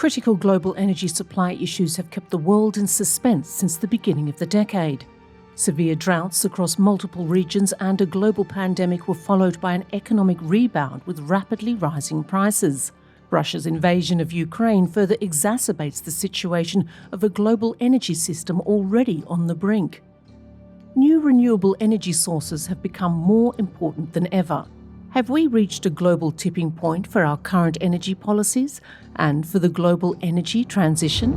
Critical global energy supply issues have kept the world in suspense since the beginning of the decade. Severe droughts across multiple regions and a global pandemic were followed by an economic rebound with rapidly rising prices. Russia's invasion of Ukraine further exacerbates the situation of a global energy system already on the brink. New renewable energy sources have become more important than ever. Have we reached a global tipping point for our current energy policies and for the global energy transition?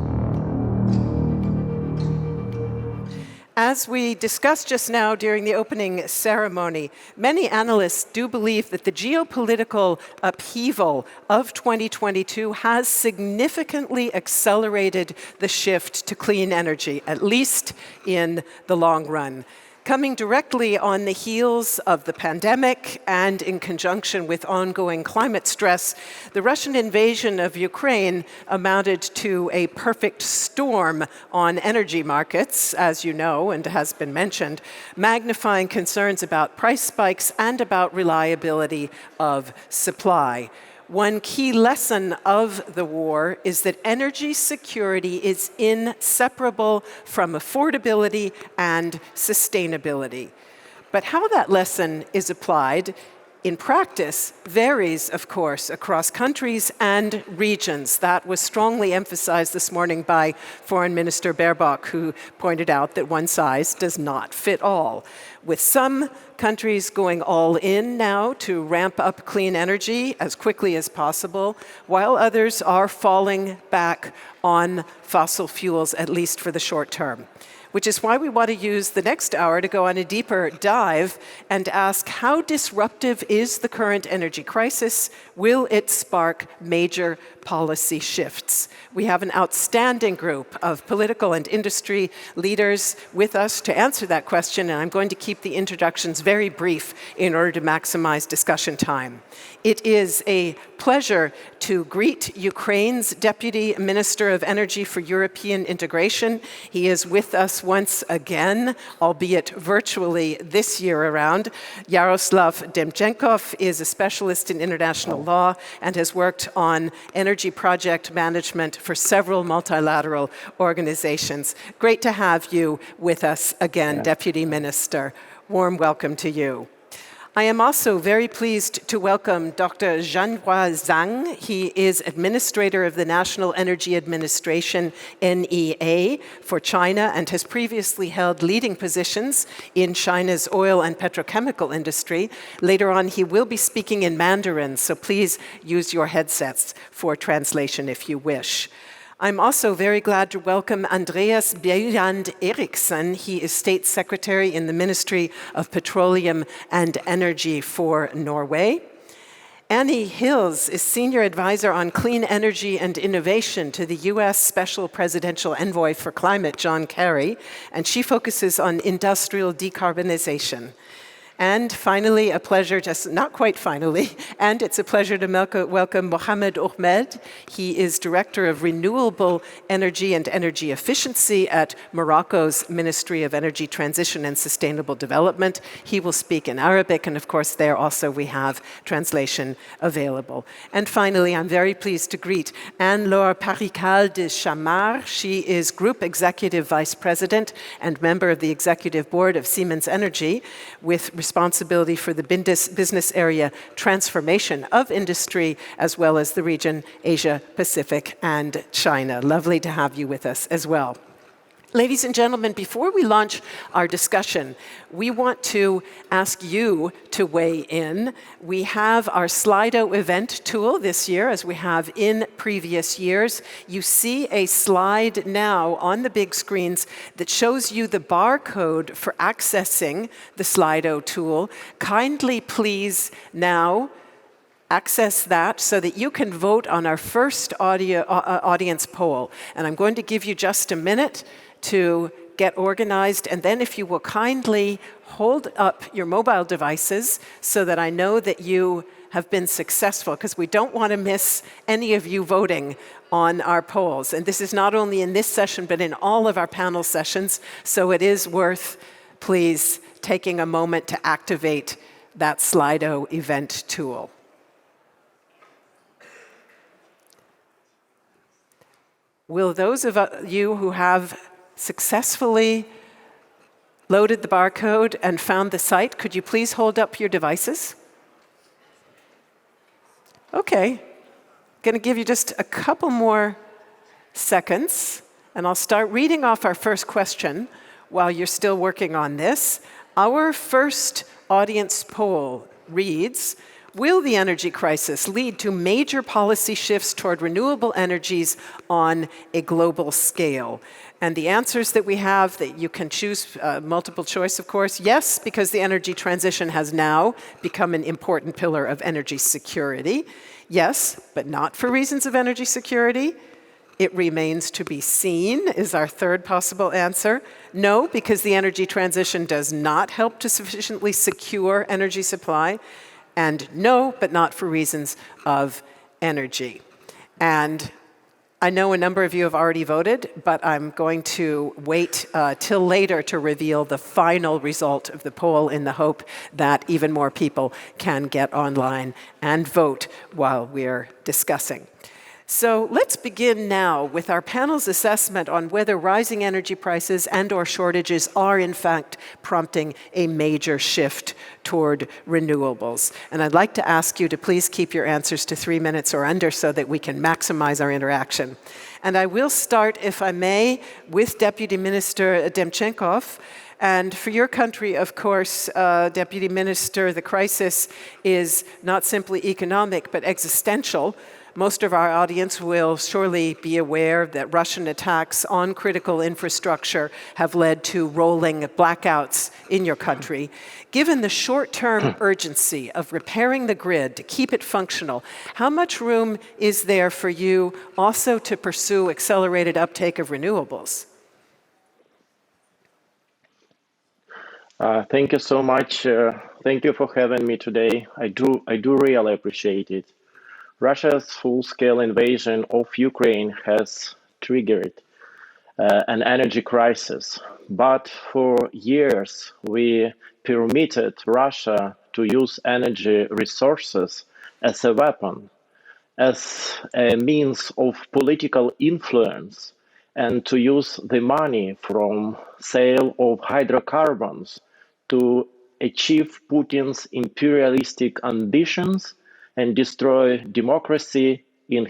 As we discussed just now during the opening ceremony, many analysts do believe that the geopolitical upheaval of 2022 has significantly accelerated the shift to clean energy, at least in the long run. Coming directly on the heels of the pandemic and in conjunction with ongoing climate stress, the Russian invasion of Ukraine amounted to a perfect storm on energy markets, as you know and has been mentioned, magnifying concerns about price spikes and about reliability of supply. One key lesson of the war is that energy security is inseparable from affordability and sustainability. But how that lesson is applied in practice varies, of course, across countries and regions. That was strongly emphasized this morning by Foreign Minister Baerbock, who pointed out that one size does not fit all. With some countries going all in now to ramp up clean energy as quickly as possible, while others are falling back on fossil fuels, at least for the short term. Which is why we want to use the next hour to go on a deeper dive and ask, how disruptive is the current energy crisis? Will it spark major policy shifts? We have an outstanding group of political and industry leaders with us to answer that question, and I'm going to keep the introductions very brief in order to maximize discussion time. It is a pleasure to greet Ukraine's Deputy Minister of Energy for European Integration. He is with us once again, albeit virtually this year around. Yaroslav Demchenkov is a specialist in international law and has worked on energy project management for several multilateral organizations. Great to have you with us again, Deputy Minister. Warm welcome to you. I am also very pleased to welcome Dr. Zhanhua Zhang. He is Administrator of the National Energy Administration, NEA, for China and has previously held leading positions in China's oil and petrochemical industry. Later on, he will be speaking in Mandarin, so please use your headsets for translation if you wish. I'm also very glad to welcome Andreas Bjelland Eriksen. He is State Secretary in the Ministry of Petroleum and Energy for Norway. Annie Hills is Senior Advisor on Clean Energy and Innovation to the U.S. Special Presidential Envoy for Climate, John Kerry, and she focuses on industrial decarbonization. And finally, a pleasure, just not quite finally, and it's a pleasure to welcome Mohamed Ahmed. He is Director of Renewable Energy and Energy Efficiency at Morocco's Ministry of Energy Transition and Sustainable Development. He will speak in Arabic, and of course there also we have translation available. And finally, I'm very pleased to greet Anne-Laure Parical de Chamard. She is Group Executive Vice President and member of the Executive Board of Siemens Energy, with responsibility for the business area transformation of industry, as well as the region Asia, Pacific, and China. Lovely to have you with us as well. Ladies and gentlemen, before we launch our discussion, we want to ask you to weigh in. We have our Slido event tool this year, as we have in previous years. You see a slide now on the big screens that shows you the barcode for accessing the Slido tool. Kindly please now access that so that you can vote on our first audience poll. And I'm going to give you just a minute to get organized, and then if you will kindly hold up your mobile devices so that I know that you have been successful, because we don't want to miss any of you voting on our polls. And this is not only in this session, but in all of our panel sessions, so it is worth, please, taking a moment to activate that Slido event tool. Will those of you who have successfully loaded the barcode and found the site, could you please hold up your devices? Okay. Going to give you just a couple more seconds, and I'll start reading off our first question while you're still working on this. Our first audience poll reads, will the energy crisis lead to major policy shifts toward renewable energies on a global scale? And the answers that we have, that you can choose multiple choice, of course. Yes, because the energy transition has now become an important pillar of energy security. Yes, but not for reasons of energy security. It remains to be seen is our third possible answer. No, because the energy transition does not help to sufficiently secure energy supply. And no, but not for reasons of energy. And I know a number of you have already voted, but I'm going to wait till later to reveal the final result of the poll in the hope that even more people can get online and vote while we're discussing. So let's begin now with our panel's assessment on whether rising energy prices and/or shortages are in fact prompting a major shift toward renewables. And I'd like to ask you to please keep your answers to 3 minutes or under so that we can maximize our interaction. And I will start, if I may, with Deputy Minister Demchenkov. And for your country, of course, Deputy Minister, the crisis is not simply economic, but existential. Most of our audience will surely be aware that Russian attacks on critical infrastructure have led to rolling blackouts in your country. Given the short-term urgency of repairing the grid to keep it functional, how much room is there for you also to pursue accelerated uptake of renewables? Thank you so much. Thank you for having me today. I do really appreciate it. Russia's full-scale invasion of Ukraine has triggered an energy crisis. But for years, we permitted Russia to use energy resources as a weapon, as a means of political influence, and to use the money from sale of hydrocarbons to achieve Putin's imperialistic ambitions and destroy democracy in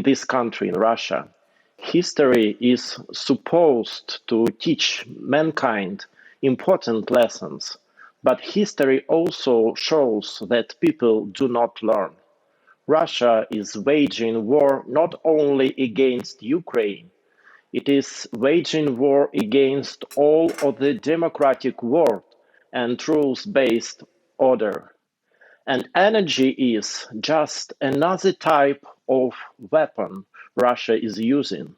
this country, in Russia. History is supposed to teach mankind important lessons, but history also shows that people do not learn. Russia is waging war not only against Ukraine, it is waging war against all of the democratic world and rules-based order. And energy is just another type of weapon Russia is using.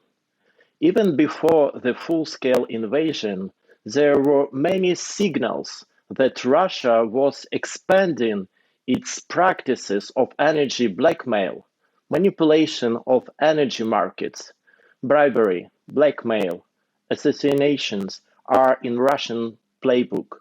Even before the full-scale invasion, there were many signals that Russia was expanding its practices of energy blackmail, manipulation of energy markets, bribery, blackmail, assassinations are in Russian playbook.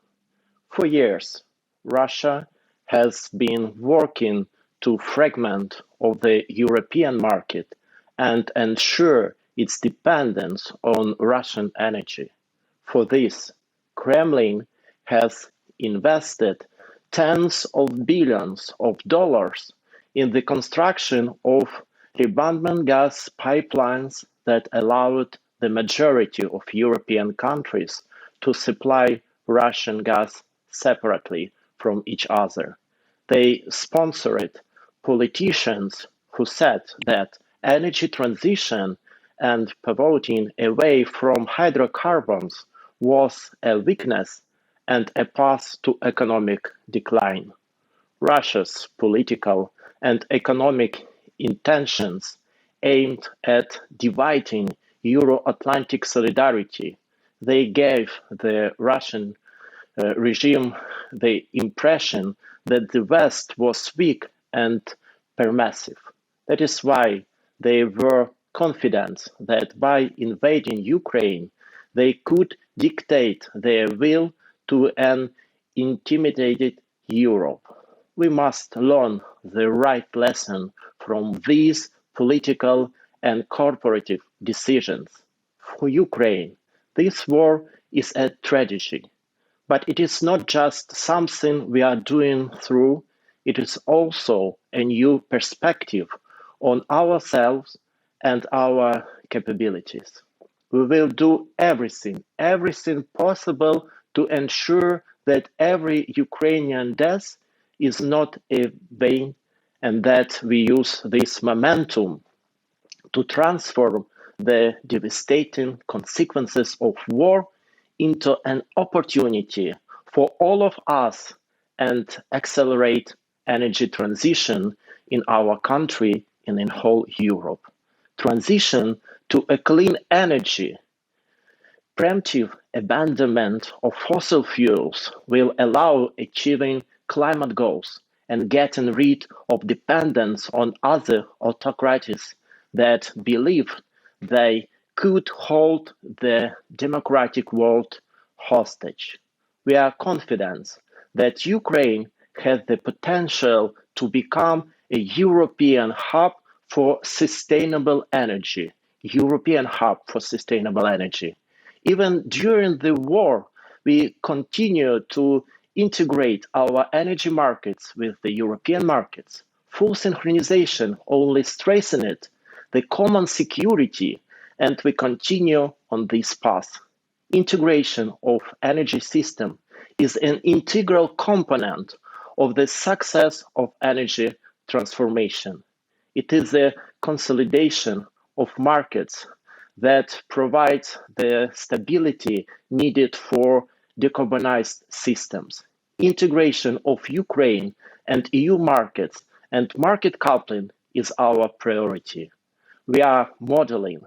For years, Russia has been working to fragment of the European market and ensure its dependence on Russian energy. For this, Kremlin has invested tens of billions of dollars in the construction of abandoned gas pipelines that allowed the majority of European countries to supply Russian gas separately from each other. They sponsored politicians who said that energy transition and pivoting away from hydrocarbons was a weakness and a path to economic decline. Russia's political and economic intentions aimed at dividing Euro-Atlantic solidarity. They gave the Russian regime the impression that the West was weak and permissive. That is why they were confident that by invading Ukraine, they could dictate their will to an intimidated Europe. We must learn the right lesson from these political and corporate decisions. For Ukraine, this war is a tragedy, but it is not just something we are doing through, it is also a new perspective on ourselves and our capabilities. We will do everything possible to ensure that every Ukrainian death is not in vain and that we use this momentum to transform the devastating consequences of war into an opportunity for all of us and accelerate energy transition in our country and in whole Europe. Transition to a clean energy. Preemptive abandonment of fossil fuels will allow achieving climate goals and getting rid of dependence on other autocracies that believe they could hold the democratic world hostage. We are confident that Ukraine has the potential to become a European hub for sustainable energy. European hub for sustainable energy. Even during the war, we continue to integrate our energy markets with the European markets. Full synchronization only strengthens the common security, and we continue on this path. Integration of energy system is an integral component of the success of energy transformation. It is a consolidation of markets that provides the stability needed for decarbonized systems. Integration of Ukraine and EU markets and market coupling is our priority. We are modeling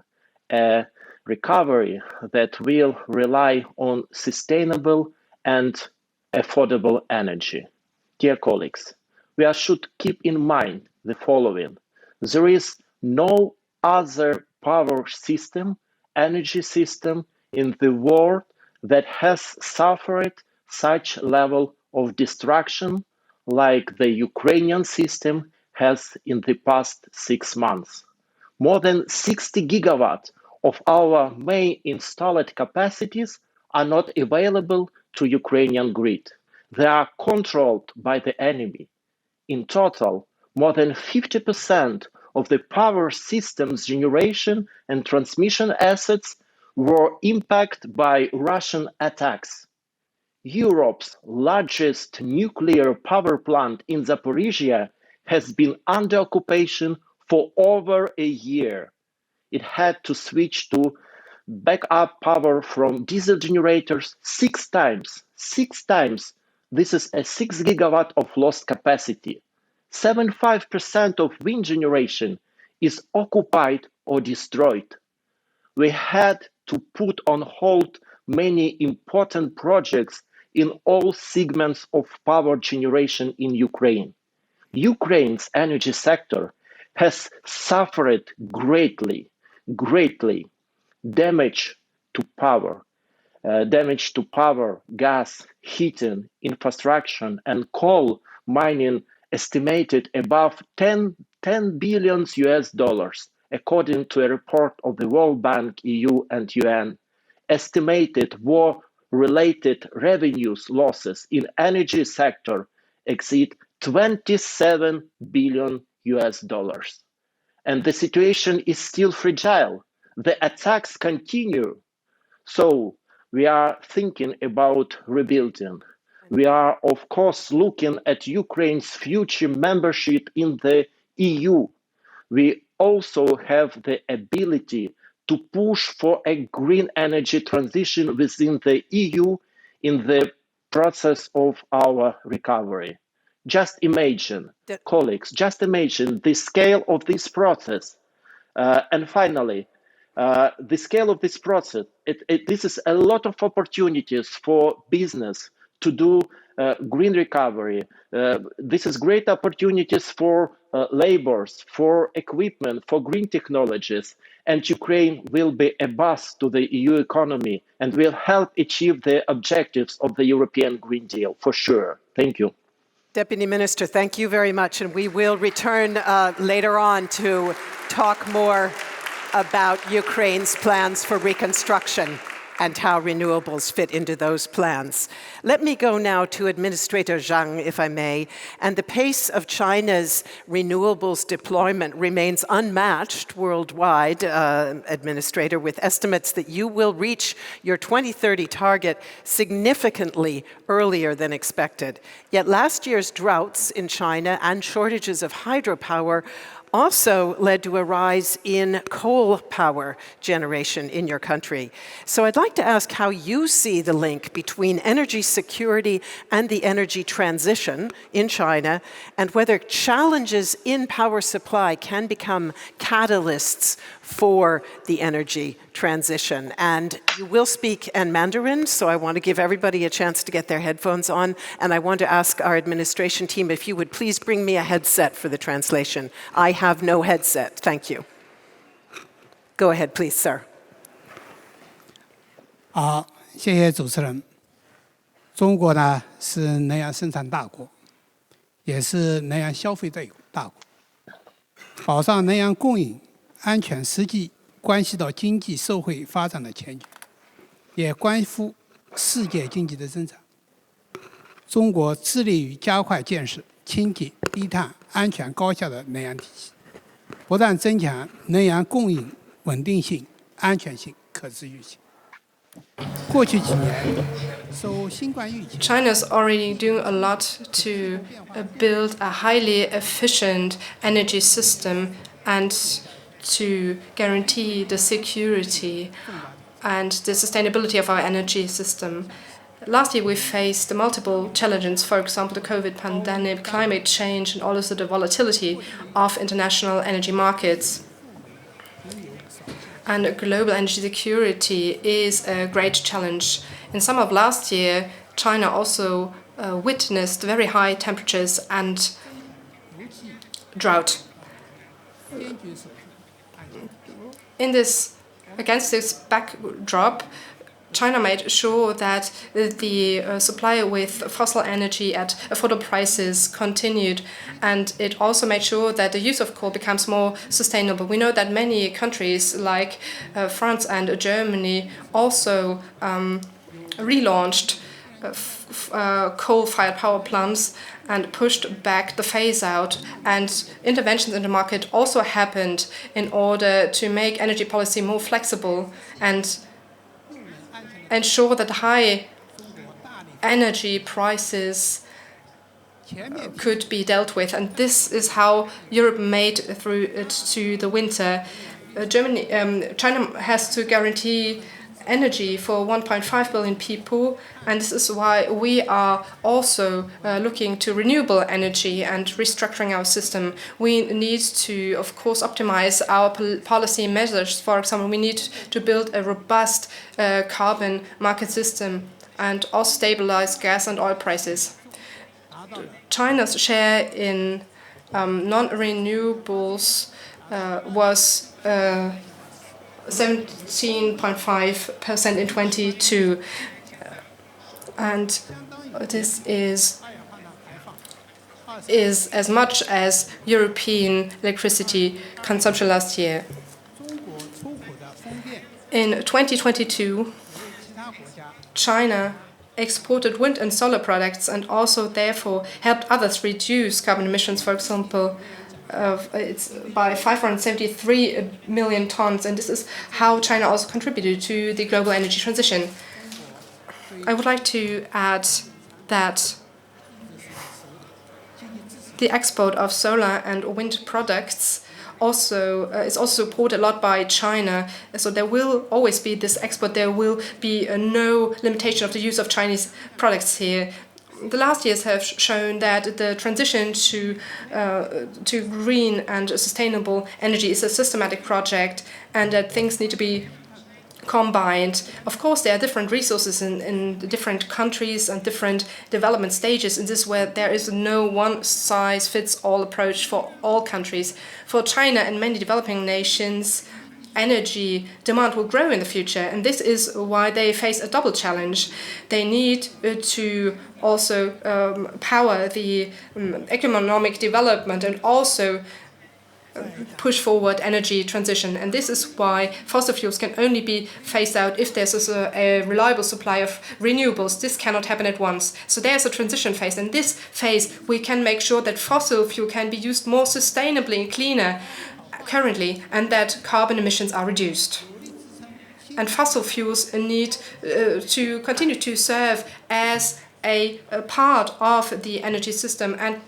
a recovery that will rely on sustainable and affordable energy. Dear colleagues, we should keep in mind the following. There is no other power system, energy system in the world that has suffered such level of destruction like the Ukrainian system has in the past 6 months. More than 60 gigawatts of our main installed capacities are not available to Ukrainian grid. They are controlled by the enemy. In total, more than 50% of the power system's generation and transmission assets were impacted by Russian attacks. Europe's largest nuclear power plant in Zaporizhia has been under occupation for over a year. It had to switch to backup power from diesel generators 6 times. 6 times. This is a 6 gigawatt of lost capacity. 75% of wind generation is occupied or destroyed. We had to put on hold many important projects in all segments of power generation in Ukraine. Ukraine's energy sector has suffered greatly. Damage to power, gas, heating, infrastructure, and coal mining estimated above 10 billion US dollars, according to a report of the World Bank, EU, and UN. Estimated war-related revenues losses in energy sector exceed 27 billion US dollars. And the situation is still fragile. The attacks continue. So we are thinking about rebuilding. We are, of course, looking at Ukraine's future membership in the EU. We also have the ability to push for a green energy transition within the EU in the process of our recovery. Just imagine, colleagues, just imagine the scale of this process. And finally, the scale of this process, this is a lot of opportunities for business to do green recovery. This is great opportunities for laborers, for equipment, for green technologies. And Ukraine will be a boost to the EU economy and will help achieve the objectives of the European Green Deal, for sure. Thank you. Deputy Minister, thank you very much. And we will return later on to talk more about Ukraine's plans for reconstruction and how renewables fit into those plans. Let me go now to Administrator Zhang, if I may. And the pace of China's renewables deployment remains unmatched worldwide, Administrator, with estimates that you will reach your 2030 target significantly earlier than expected. Yet last year's droughts in China and shortages of hydropower also led to a rise in coal power generation in your country. So I'd like to ask how you see the link between energy security and the energy transition in China, and whether challenges in power supply can become catalysts for the energy transition. And you will speak in Mandarin, so I want to give everybody a chance to get their headphones on, and I want to ask our administration team if you would please bring me a headset for the translation. I have no headset. Thank you. Go ahead, please, sir. 好，谢谢主持人。中国呢是能源生产大国，也是能源消费大国。保障能源供应安全，实际关系到经济社会发展的前景，也关乎世界经济的增长。中国致力于加快建设清洁、低碳、安全、高效的能源体系，不断增强能源供应稳定性、安全性、可持续性。过去几年，受新冠疫情 China's already doing a lot to build a highly efficient energy system and to guarantee the security and the sustainability of our energy system. Last year, we faced multiple challenges, for example, the COVID pandemic, climate change, and also the volatility of international energy markets. And global energy security is a great challenge. In summer of last year, China also witnessed very high temperatures and drought. Against this backdrop, China made sure that the supply with fossil energy at affordable prices continued, and it also made sure that the use of coal becomes more sustainable. We know that many countries like France and Germany also relaunched coal-fired power plants and pushed back the phase-out, and interventions in the market also happened in order to make energy policy more flexible and ensure that high energy prices could be dealt with. And this is how Europe made through it to the winter. China has to guarantee energy for 1.5 billion people, and this is why we are also looking to renewable energy and restructuring our system. We need to, of course, optimize our policy measures. For example, we need to build a robust carbon market system and also stabilize gas and oil prices. China's share in non-renewables was 17.5% in 2022, and this is as much as European electricity consumption last year. In 2022, China exported wind and solar products and also therefore helped others reduce carbon emissions, for example, it's by 573 million tons, and this is how China also contributed to the global energy transition. I would like to add that the export of solar and wind products is also supported a lot by China. So there will always be this export. There will be no limitation of the use of Chinese products here. The last years have shown that the transition to green and sustainable energy is a systematic project, and that things need to be combined. Of course, there are different resources in the different countries and different development stages. In this way, there is no one-size-fits-all approach for all countries. For China and many developing nations, energy demand will grow in the future, and this is why they face a double challenge. They need to also power the economic development and also push forward energy transition. And this is why fossil fuels can only be phased out if there's a reliable supply of renewables. This cannot happen at once. So there's a transition phase. In this phase, we can make sure that fossil fuel can be used more sustainably and cleaner currently, and that carbon emissions are reduced. And fossil fuels need to continue to serve as a part of the energy system, and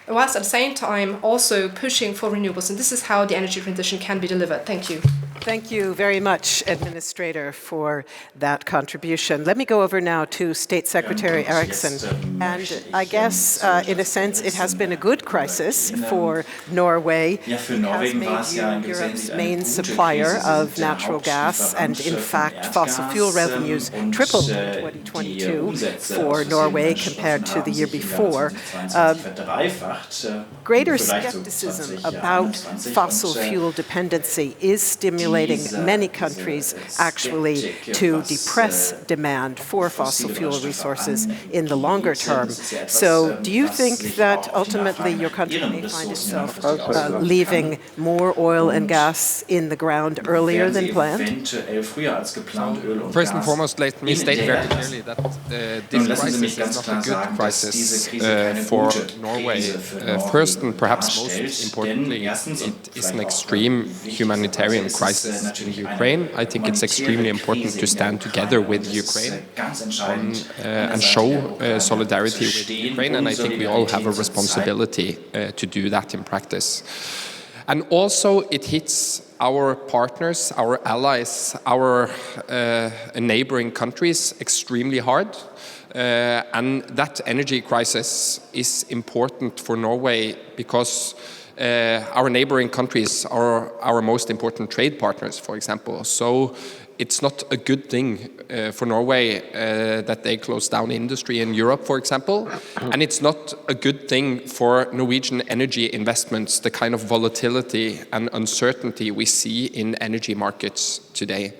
whilst at the same time also pushing for renewables. And this is how the energy transition can be delivered. Thank you. Thank you very much, Administrator, for that contribution. Let me go over now to State Secretary Eriksson. And I guess, in a sense, it has been a good crisis for Norway. It has made you Europe's main supplier of natural gas, and in fact, fossil fuel revenues tripled in 2022 for Norway compared to the year before. Greater skepticism about fossil fuel dependency is stimulating many countries actually to depress demand for fossil fuel resources in the longer term. So do you think that ultimately your country may find itself leaving more oil and gas in the ground earlier than planned? First and foremost, let me state very clearly that this crisis is not a good crisis for Norway. First and perhaps most importantly, it is an extreme humanitarian crisis in Ukraine. I think it's extremely important to stand together with Ukraine and show solidarity with Ukraine, and I think we all have a responsibility to do that in practice. And also it hits our partners, our allies, our neighboring countries extremely hard. And that energy crisis is important for Norway because our neighboring countries are our most important trade partners, for example. So it's not a good thing for Norway that they close down industry in Europe, for example. And it's not a good thing for Norwegian energy investments, the kind of volatility and uncertainty we see in energy markets today.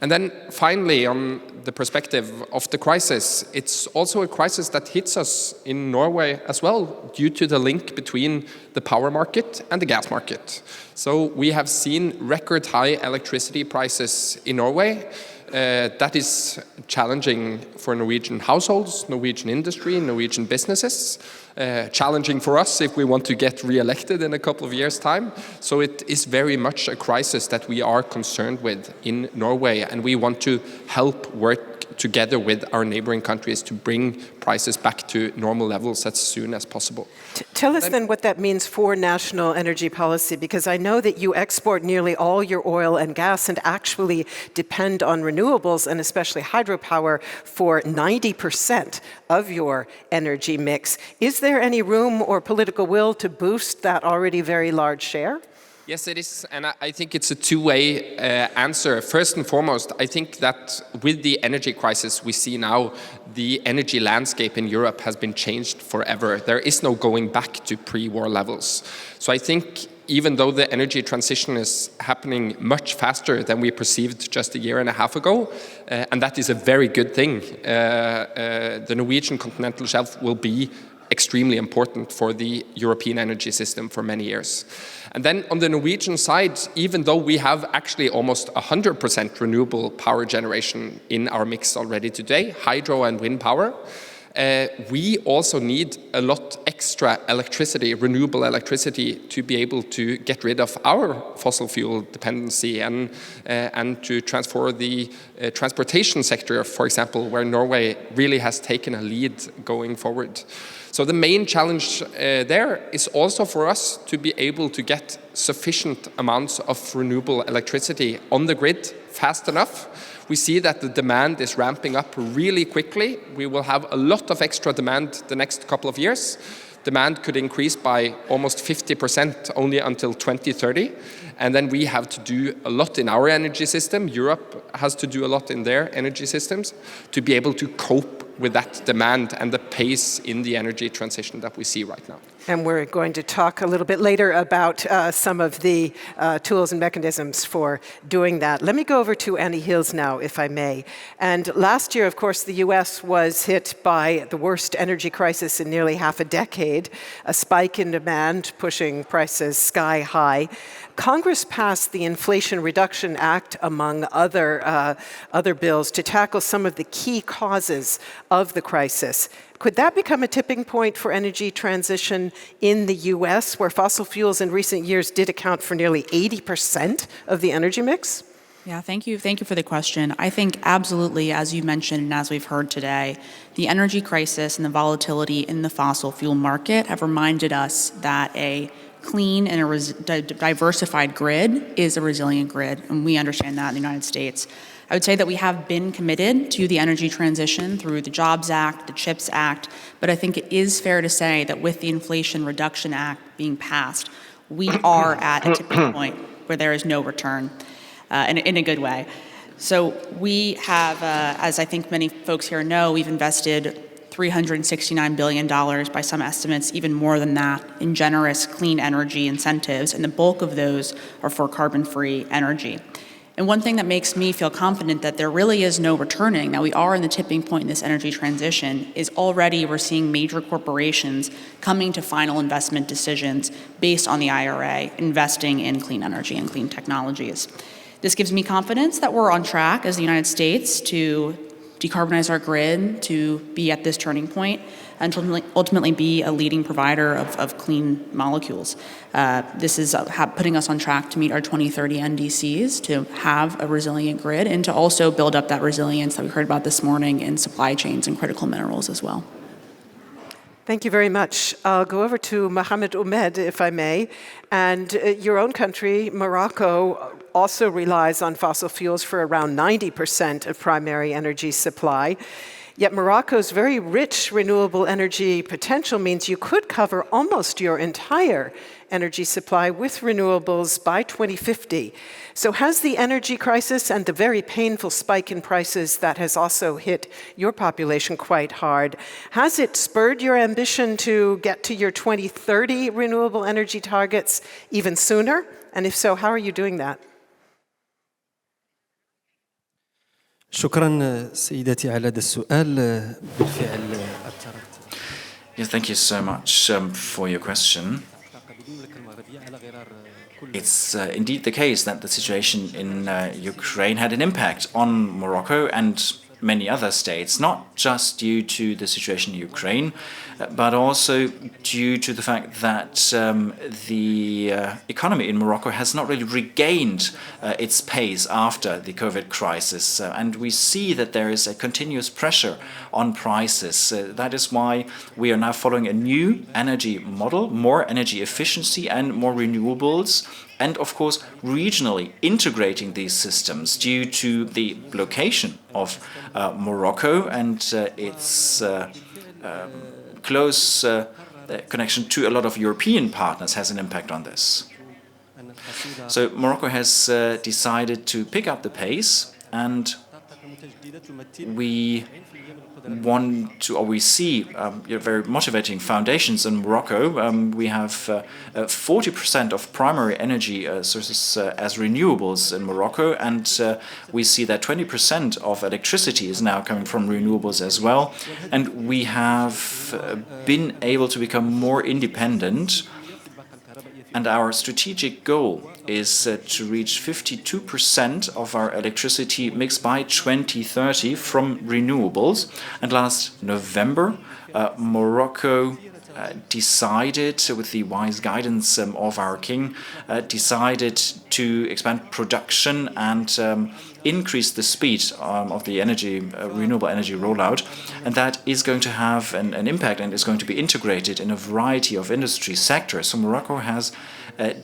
And then finally, on the perspective of the crisis, it's also a crisis that hits us in Norway as well, due to the link between the power market and the gas market. So we have seen record high electricity prices in Norway. That is challenging for Norwegian households, Norwegian industry, Norwegian businesses. Challenging for us if we want to get re-elected in a couple of years' time. So it is very much a crisis that we are concerned with in Norway, and we want to help work together with our neighboring countries to bring prices back to normal levels as soon as possible. Tell us then what that means for national energy policy, because I know that you export nearly all your oil and gas and actually depend on renewables and especially hydropower for 90% of your energy mix. Is there any room or political will to boost that already very large share? Yes, it is, and I think it's a two-way answer. First and foremost, I think that with the energy crisis we see now, the energy landscape in Europe has been changed forever. There is no going back to pre-war levels. So I think even though the energy transition is happening much faster than we perceived just a year and a half ago, and that is a very good thing, the Norwegian continental shelf will be extremely important for the European energy system for many years. And then on the Norwegian side, even though we have actually almost 100% renewable power generation in our mix already today, hydro and wind power, we also need a lot extra electricity, renewable electricity, to be able to get rid of our fossil fuel dependency and to transfer the transportation sector, for example, where Norway really has taken a lead going forward. So the main challenge there is also for us to be able to get sufficient amounts of renewable electricity on the grid fast enough. We see that the demand is ramping up really quickly. We will have a lot of extra demand the next couple of years. Demand could increase by almost 50% only until 2030. And then we have to do a lot in our energy system. Europe has to do a lot in their energy systems to be able to cope with that demand and the pace in the energy transition that we see right now. And we're going to talk a little bit later about some of the tools and mechanisms for doing that. Let me go over to Annie Hills now, if I may. And last year, of course, the US was hit by the worst energy crisis in nearly half a decade, a spike in demand pushing prices sky high. Congress passed the Inflation Reduction Act, among other bills, to tackle some of the key causes of the crisis. Could that become a tipping point for energy transition in the US, where fossil fuels in recent years did account for nearly 80% of the energy mix? Yeah, thank you. Thank you for the question. I think absolutely, as you mentioned and as we've heard today, the energy crisis and the volatility in the fossil fuel market have reminded us that a clean and a diversified grid is a resilient grid, and we understand that in the United States. I would say that we have been committed to the energy transition through the Jobs Act, the CHIPS Act, but I think it is fair to say that with the Inflation Reduction Act being passed, we are at a tipping point where there is no return, in a good way. So we have, as I think many folks here know, we've invested $369 billion by some estimates, even more than that, in generous clean energy incentives, and the bulk of those are for carbon-free energy. And one thing that makes me feel confident that there really is no returning, that we are in the tipping point in this energy transition, is already we're seeing major corporations coming to final investment decisions based on the IRA, investing in clean energy and clean technologies. This gives me confidence that we're on track as the United States to decarbonize our grid, to be at this turning point, and to ultimately be a leading provider of clean molecules. This is putting us on track to meet our 2030 NDCs, to have a resilient grid, and to also build up that resilience that we heard about this morning in supply chains and critical minerals as well. Thank you very much. I'll go over to Mohamed Oumed, if I may. And your own country, Morocco, also relies on fossil fuels for around 90% of primary energy supply. Yet Morocco's very rich renewable energy potential means you could cover almost your entire energy supply with renewables by 2050. So has the energy crisis and the very painful spike in prices that has also hit your population quite hard, has it spurred your ambition to get to your 2030 renewable energy targets even sooner? And if so, how are you doing that? شكرا سيدتي على هذا السؤال بالفعل Yes, thank you so much for your question. It's indeed the case that the situation in Ukraine had an impact on Morocco and many other states, not just due to the situation in Ukraine, but also due to the fact that the economy in Morocco has not really regained its pace after the COVID crisis. And we see that there is a continuous pressure on prices. That is why we are now following a new energy model, more energy efficiency and more renewables, and of course regionally integrating these systems due to the location of Morocco and its close connection to a lot of European partners has an impact on this. So Morocco has decided to pick up the pace, and we want to, or we see very motivating foundations in Morocco. We have 40% of primary energy sources as renewables in Morocco, and we see that 20% of electricity is now coming from renewables as well. And we have been able to become more independent. And our strategic goal is to reach 52% of our electricity mix by 2030 from renewables. And last November, Morocco decided, with the wise guidance of our king, decided to expand production and increase the speed of the renewable energy rollout. And that is going to have an impact and is going to be integrated in a variety of industry sectors. So Morocco has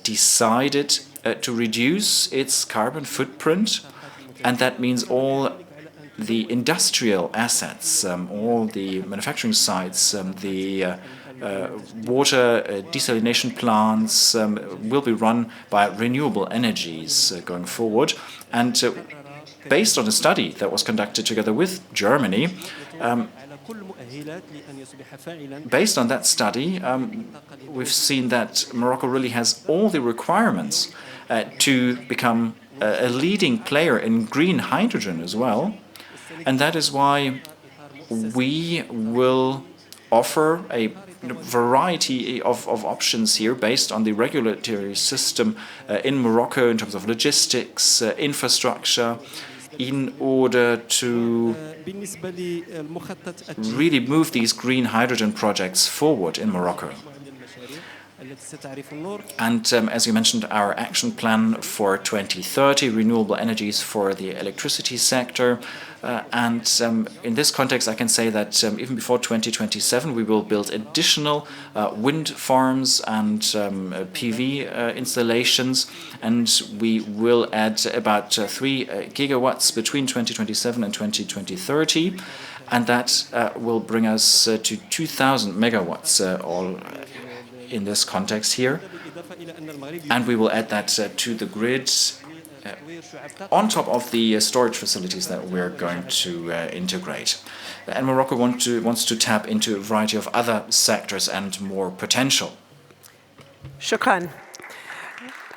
decided to reduce its carbon footprint, and that means all the industrial assets, all the manufacturing sites, the water desalination plants will be run by renewable energies going forward. And based on a study that was conducted together with Germany, Based on that study, we've seen that Morocco really has all the requirements to become a leading player in green hydrogen as well. And that is why we will offer a variety of options here based on the regulatory system in Morocco in terms of logistics, infrastructure, in order to really move these green hydrogen projects forward in Morocco. And as you mentioned, our action plan for 2030, renewable energies for the electricity sector. And in this context, I can say that even before 2027, we will build additional wind farms and PV installations. And we will add about 3 gigawatts between 2027 and 2030. And that will bring us to 2,000 megawatts all in this context here. And we will add that to the grid on top of the storage facilities that we're going to integrate. And Morocco wants to tap into a variety of other sectors and more potential. Shukran.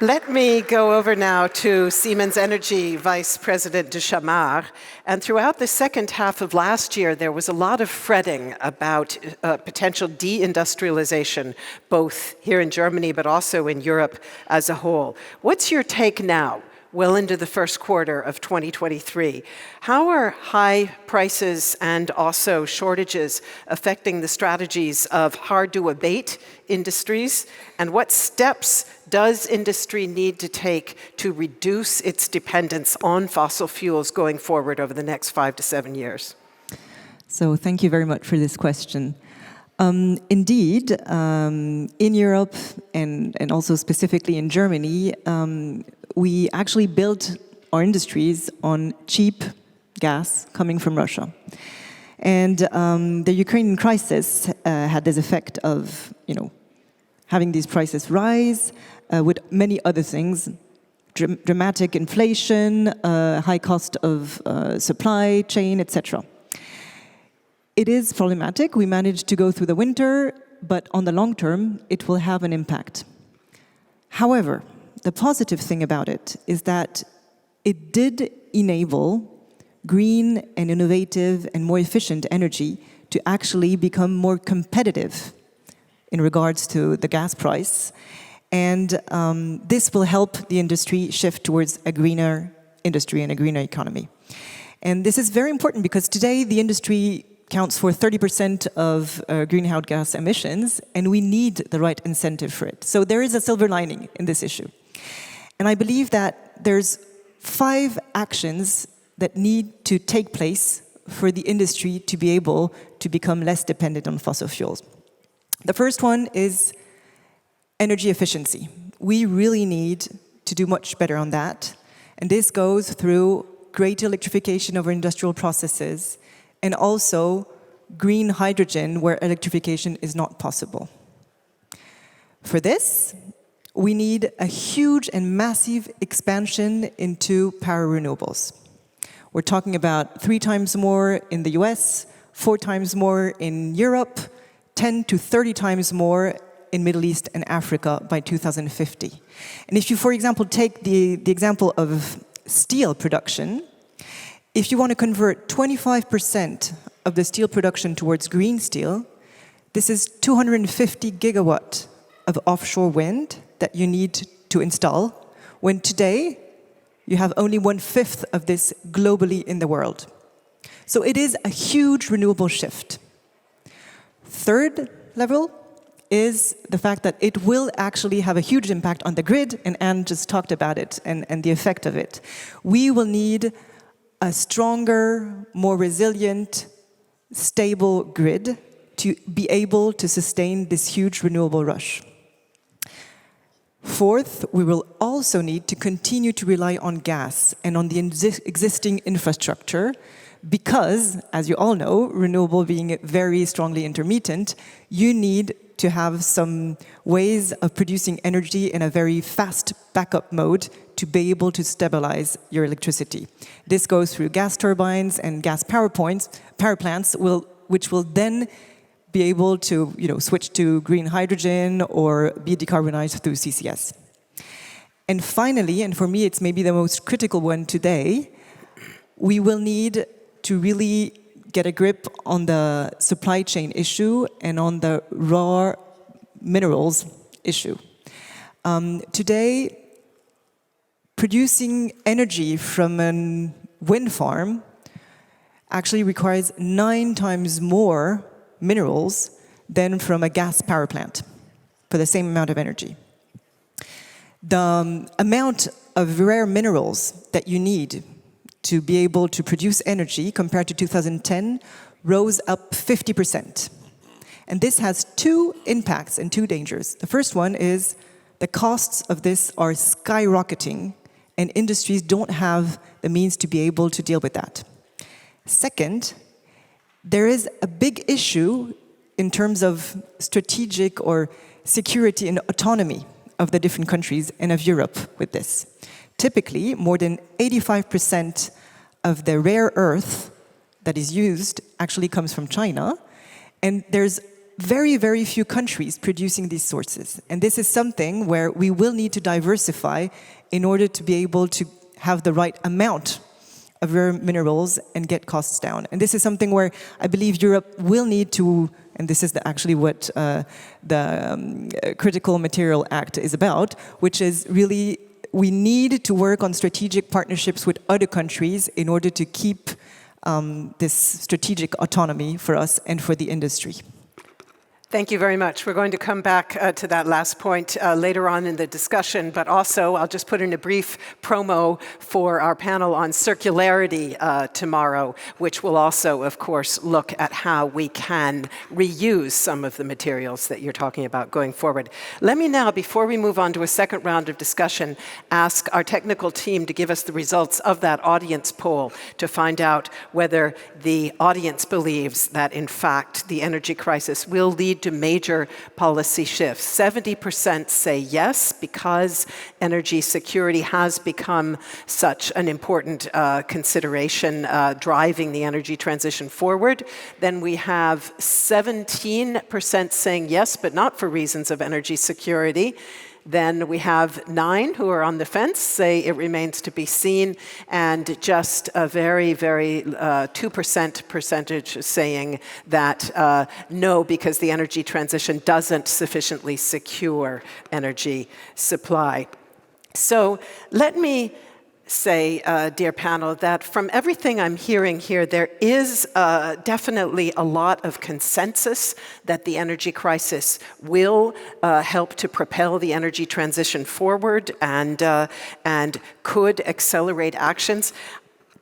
Let me go over now to Siemens Energy Vice President de Chamard. And throughout the second half of last year, there was a lot of fretting about potential deindustrialization, both here in Germany, but also in Europe as a whole. What's your take now, well into the first quarter of 2023? How are high prices and also shortages affecting the strategies of hard-to-abate industries? And what steps does industry need to take to reduce its dependence on fossil fuels going forward over the next 5 to 7 years? So thank you very much for this question. Indeed, in Europe and also specifically in Germany, we actually built our industries on cheap gas coming from Russia. And the Ukrainian crisis had this effect of, having these prices rise with many other things, dramatic inflation, high cost of supply chain, etc. It is problematic. We managed to go through the winter, but on the long term, it will have an impact. However, the positive thing about it is that it did enable green and innovative and more efficient energy to actually become more competitive in regards to the gas price. And this will help the industry shift towards a greener industry and a greener economy. And this is very important because today the industry counts for 30% of greenhouse gas emissions, and we need the right incentive for it. So there is a silver lining in this issue. And I believe that there's 5 actions that need to take place for the industry to be able to become less dependent on fossil fuels. The first one is energy efficiency. We really need to do much better on that. And this goes through greater electrification of our industrial processes and also green hydrogen where electrification is not possible. For this, we need a huge and massive expansion into power renewables. We're talking about 3 times more in the US, 4 times more in Europe, 10 to 30 times more in Middle East and Africa by 2050. And if you, for example, take the example of steel production, if you want to convert 25% of the steel production towards green steel, this is 250 gigawatt of offshore wind that you need to install, when today you have only 1/5 of this globally in the world. So it is a huge renewable shift. Third level is the fact that it will actually have a huge impact on the grid, and Anne just talked about it and the effect of it. We will need a stronger, more resilient, stable grid to be able to sustain this huge renewable rush. Fourth, we will also need to continue to rely on gas and on the existing infrastructure because, as you all know, renewable being very strongly intermittent, you need to have some ways of producing energy in a very fast backup mode to be able to stabilize your electricity. This goes through gas turbines and gas power plants will which will then be able to switch to green hydrogen or be decarbonized through CCS. And finally, and for me it's maybe the most critical one today, we will need to really get a grip on the supply chain issue and on the raw minerals issue. Today, producing energy from a wind farm actually requires 9 times more minerals than from a gas power plant for the same amount of energy. The amount of rare minerals that you need to be able to produce energy compared to 2010 rose up 50%. And this has 2 impacts and 2 dangers. The first one is the costs of this are skyrocketing, and industries don't have the means to be able to deal with that. Second, there is a big issue in terms of strategic or security and autonomy of the different countries and of Europe with this. Typically, more than 85% of the rare earth that is used actually comes from China, and there's very, very few countries producing these sources. And this is something where we will need to diversify in order to be able to have the right amount of rare minerals and get costs down. And this is something where I believe Europe will need to, and this is actually what the Critical Material Act is about, which is really we need to work on strategic partnerships with other countries in order to keep this strategic autonomy for us and for the industry. Thank you very much. We're going to come back to that last point later on in the discussion, but also I'll just put in a brief promo for our panel on circularity tomorrow, which will also, of course, look at how we can reuse some of the materials that you're talking about going forward. Let me now, before we move on to a second round of discussion, ask our technical team to give us the results of that audience poll to find out whether the audience believes that, in fact, the energy crisis will lead to major policy shifts. 70% say yes, because energy security has become such an important consideration driving the energy transition forward. Then we have 17% saying yes, but not for reasons of energy security. Then we have 9 who are on the fence, say it remains to be seen, and just a very, very 2% percentage saying that no, because the energy transition doesn't sufficiently secure energy supply. So let me say, dear panel, that from everything I'm hearing here, there is definitely a lot of consensus that the energy crisis will help to propel the energy transition forward and could accelerate actions.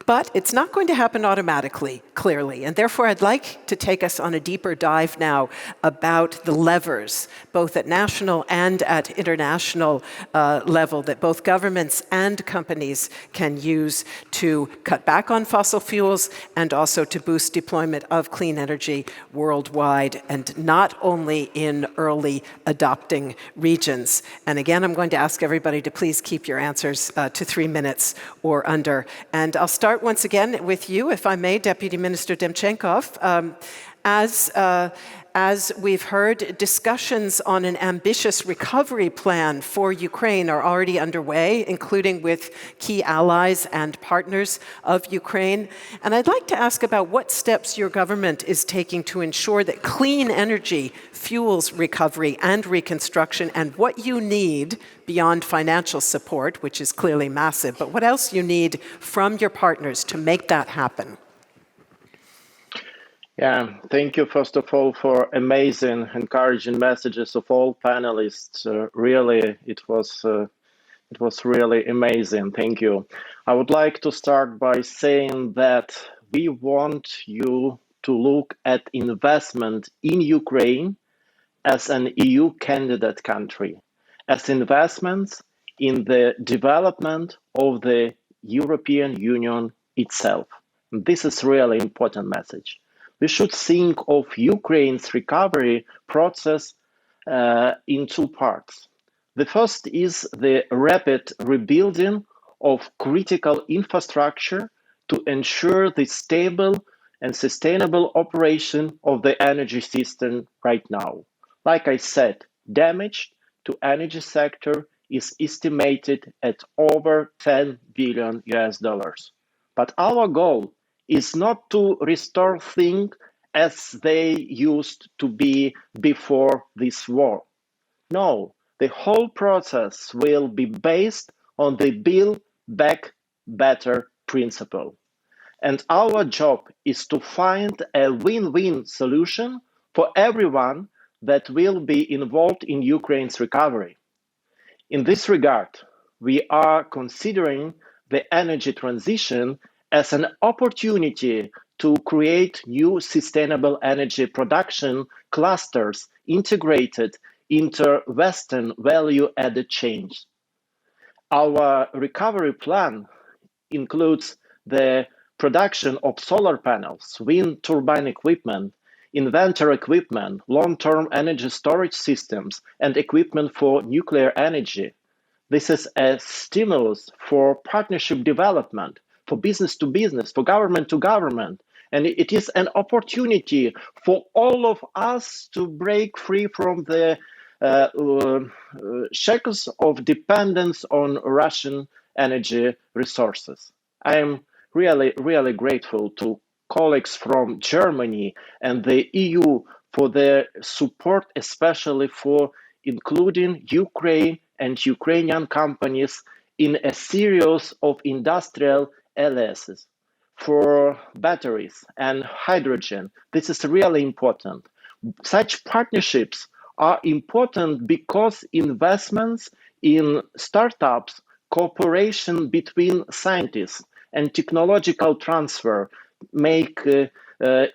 But it's not going to happen automatically, clearly. And therefore, I'd like to take us on a deeper dive now about the levers, both at national and at international level, that both governments and companies can use to cut back on fossil fuels and also to boost deployment of clean energy worldwide, and not only in early adopting regions. And again, I'm going to ask everybody to please keep your answers to 3 minutes or under. And I'll start once again with you, if I may, Deputy Minister Demchenkov. As we've heard, discussions on an ambitious recovery plan for Ukraine are already underway, including with key allies and partners of Ukraine. And I'd like to ask about what steps your government is taking to ensure that clean energy fuels recovery and reconstruction, and what you need beyond financial support, which is clearly massive, but what else you need from your partners to make that happen. Yeah, thank you, first of all, for amazing, encouraging messages of all panelists. Really, it was really amazing. Thank you. I would like to start by saying that we want you to look at investment in Ukraine as an EU candidate country, as investments in the development of the European Union itself. This is really important message. We should think of Ukraine's recovery process in 2 parts. The first is the rapid rebuilding of critical infrastructure to ensure the stable and sustainable operation of the energy system right now. Like I said, damage to energy sector is estimated at over 10 billion US dollars. But our goal is not to restore things as they used to be before this war. No, the whole process will be based on the Build Back Better principle. And our job is to find a win-win solution for everyone that will be involved in Ukraine's recovery. In this regard, we are considering the energy transition as an opportunity to create new sustainable energy production clusters integrated into Western value-added chains. Our recovery plan includes the production of solar panels, wind turbine equipment, inverter equipment, long-term energy storage systems, and equipment for nuclear energy. This is a stimulus for partnership development, for business to business, for government to government. And it is an opportunity for all of us to break free from the shackles of dependence on Russian energy resources. I am really grateful to colleagues from Germany and the EU for their support, especially for including Ukraine and Ukrainian companies in a series of industrial alliances for batteries and hydrogen. This is really important. Such partnerships are important because investments in startups, cooperation between scientists, and technological transfer make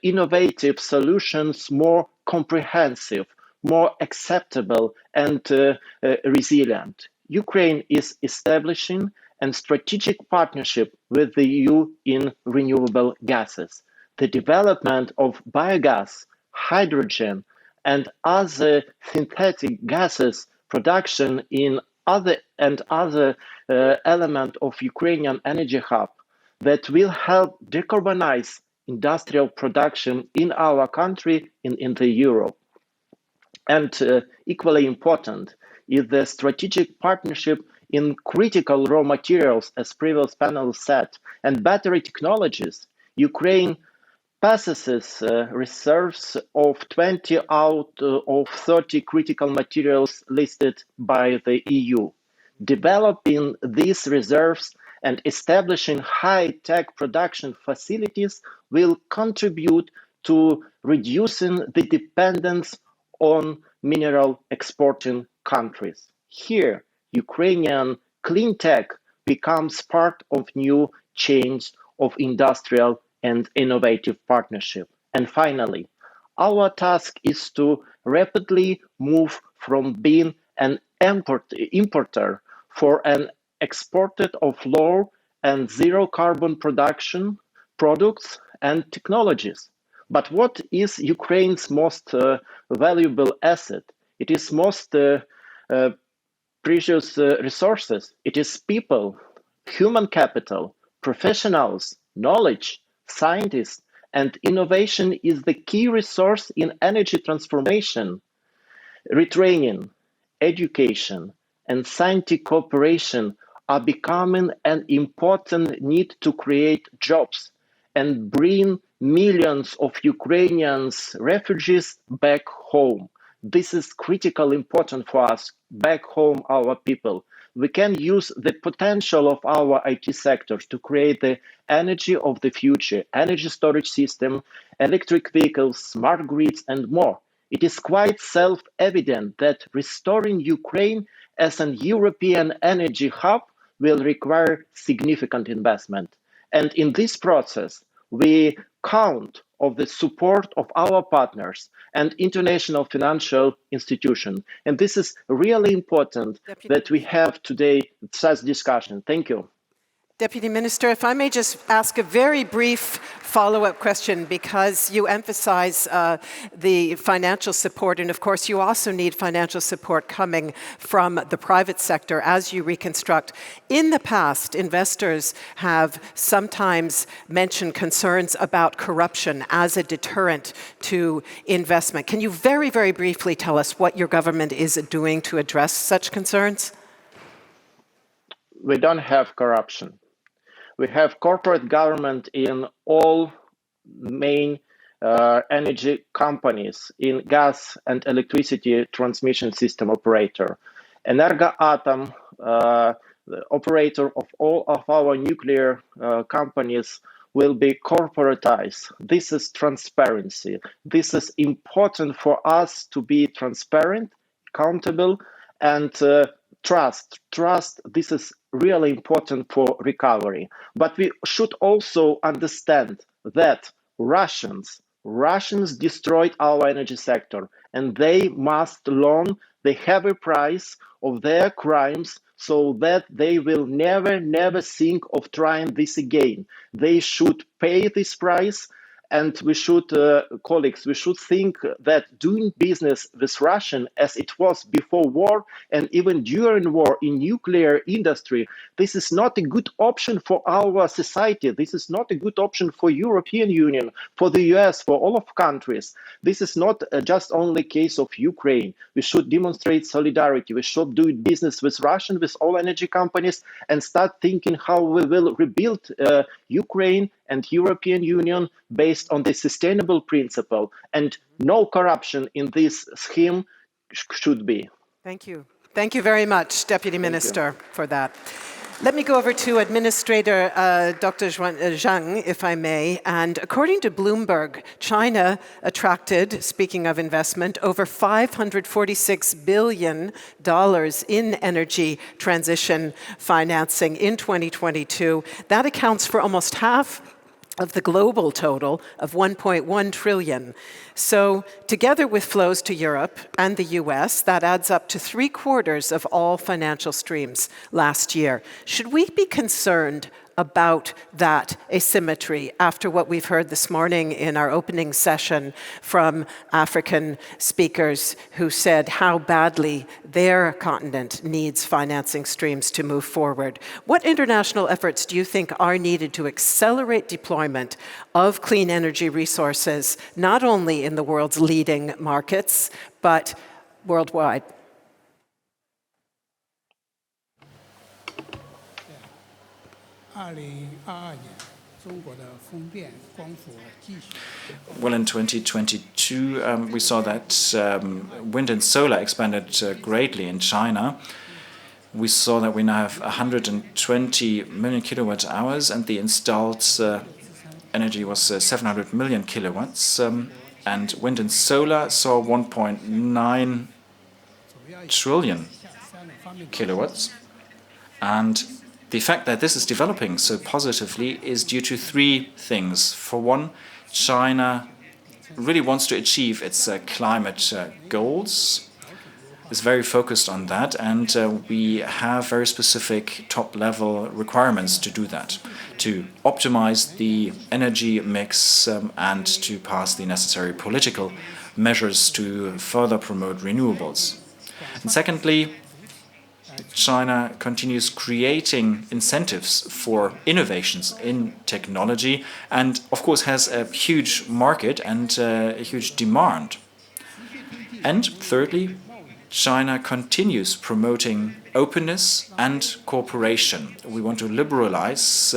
innovative solutions more comprehensive, more acceptable, and resilient. Ukraine is establishing a strategic partnership with the EU in renewable gases. The development of biogas, hydrogen, and other synthetic gases production in other element of Ukrainian energy hub that will help decarbonize industrial production in our country, in the Europe. And equally important is the strategic partnership in critical raw materials, as previous panel said, and battery technologies. Ukraine possesses reserves of 20 out of 30 critical materials listed by the EU. Developing these reserves and establishing high-tech production facilities will contribute to reducing the dependence on mineral exporting countries. Here, Ukrainian clean tech becomes part of new chains of industrial and innovative partnership. And finally, our task is to rapidly move from being an importer for an exporter of low and zero carbon production products and technologies. But what is Ukraine's most valuable asset? It is most precious resources. It is people, human capital, professionals, knowledge, scientists, and innovation is the key resource in energy transformation. Retraining, education, and scientific cooperation are becoming an important need to create jobs and bring millions of Ukrainians refugees back home. This is critically important for us, back home, our people. We can use the potential of our IT sectors to create the energy of the future, energy storage system, electric vehicles, smart grids, and more. It is quite self-evident that restoring Ukraine as an European energy hub will require significant investment. And in this process, we count on the support of our partners and international financial institutions. And this is really important that we have today such discussion. Thank you. Deputy Minister, if I may just ask a very brief follow-up question, because you emphasize the financial support, and of course you also need financial support coming from the private sector as you reconstruct. In the past, investors have sometimes mentioned concerns about corruption as a deterrent to investment. Can you very, very briefly tell us what your government is doing to address such concerns? We don't have corruption. We have corporate government in all main energy companies, in gas and electricity transmission system operator. Energoatom, the operator of all of our nuclear companies, will be corporatized. This is transparency. This is important for us to be transparent, accountable, and trust. This is really important for recovery. But we should also understand that Russians destroyed our energy sector, and they must learn the heavy price of their crimes, so that they will never think of trying this again. They should pay this price. And we should, colleagues, we should think that doing business with Russian as it was before war and even during war in nuclear industry, this is not a good option for our society. This is not a good option for European Union, for the US, for all of countries. This is not just only case of Ukraine. We should demonstrate solidarity. We should do business with Russian, with all energy companies, and start thinking how we will rebuild Ukraine and European Union based on this sustainable principle, and no corruption in this scheme should be. Thank you. Thank you very much, Deputy Minister, for that. Let me go over to Administrator Dr. Zhang, if I may. And according to Bloomberg, China attracted, speaking of investment, over $546 billion in energy transition financing in 2022. That accounts for almost half of the global total of 1.1 trillion. So together with flows to Europe and the US, that adds up to 3/4 of all financial streams last year. Should we be concerned about that asymmetry after what we've heard this morning in our opening session from African speakers who said how badly their continent needs financing streams to move forward? What international efforts do you think are needed to accelerate deployment of clean energy resources, not only in the world's leading markets, but worldwide? Well, in 2022, we saw that wind and solar expanded greatly in China. We saw that we now have 120 million kilowatt hours, and the installed energy was 700 million kilowatts. And wind and solar saw 1.9 trillion kilowatts. And the fact that this is developing so positively is due to three things. For one, China really wants to achieve its climate goals, is very focused on that, and we have very specific top-level requirements to do that, to optimize the energy mix and to pass the necessary political measures to further promote renewables. And secondly, China continues creating incentives for innovations in technology and, of course, has a huge market and a huge demand. And thirdly, China continues promoting openness and cooperation. We want to liberalize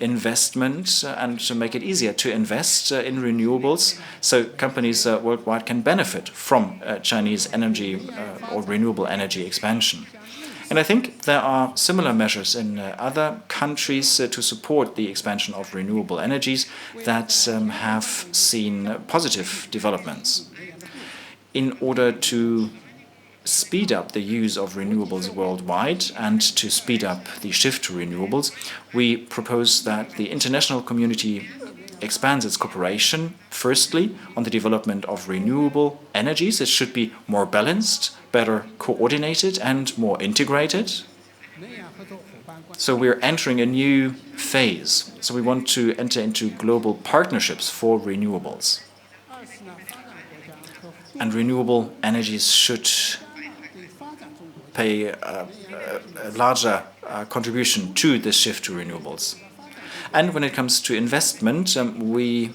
investment and to make it easier to invest in renewables so companies worldwide can benefit from Chinese energy or renewable energy expansion. And I think there are similar measures in other countries to support the expansion of renewable energies that have seen positive developments. In order to speed up the use of renewables worldwide and to speed up the shift to renewables, we propose that the international community expands its cooperation, firstly, on the development of renewable energies. It should be more balanced, better coordinated, and more integrated. So we're entering a new phase. So we want to enter into global partnerships for renewables. And renewable energies should pay a larger contribution to the shift to renewables. And when it comes to investment, we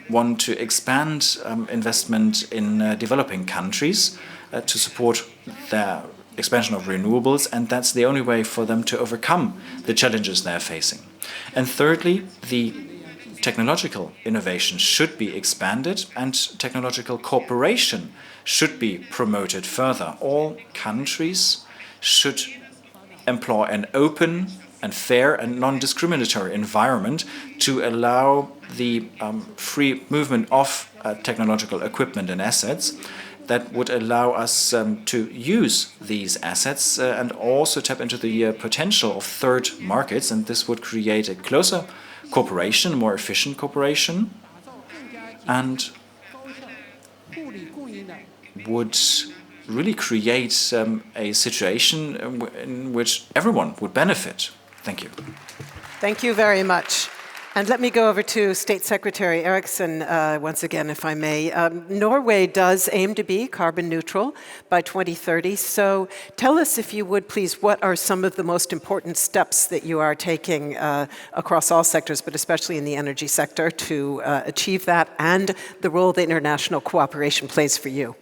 want to expand investment in developing countries to support their expansion of renewables, and that's the only way for them to overcome the challenges they're facing. And thirdly, the technological innovation should be expanded and technological cooperation should be promoted further. All countries should employ an open and fair and non-discriminatory environment to allow the free movement of technological equipment and assets that would allow us to use these assets and also tap into the potential of third markets, and this would create a closer cooperation, more efficient cooperation, and would really create a situation in which everyone would benefit. Thank you. Thank you very much. And let me go over to State Secretary Eriksson once again, if I may. Norway does aim to be carbon neutral by 2030. So tell us, if you would please, what are some of the most important steps that you are taking across all sectors, but especially in the energy sector, to achieve that, and the role that international cooperation plays for you?